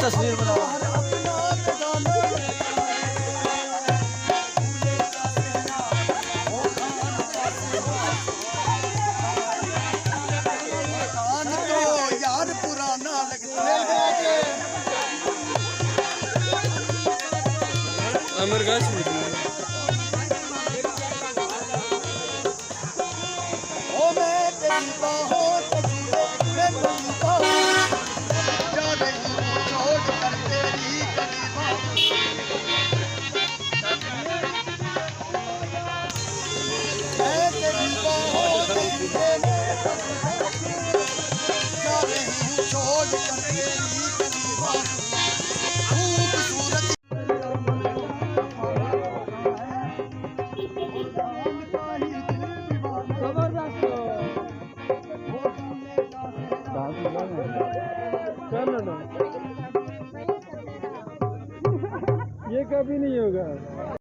तस्वीर बनाओ। अमर गाछ में ओ मैं तेरी बाहों से जुड़े मैं तेरी बाहों जा रही हूँ छोड़ कर तेरी करीबा मैं तेरी बाहों से जुड़े जा रही हूँ छोड़ कर तेरी करीबा खूबसूरत ये कभी नहीं होगा।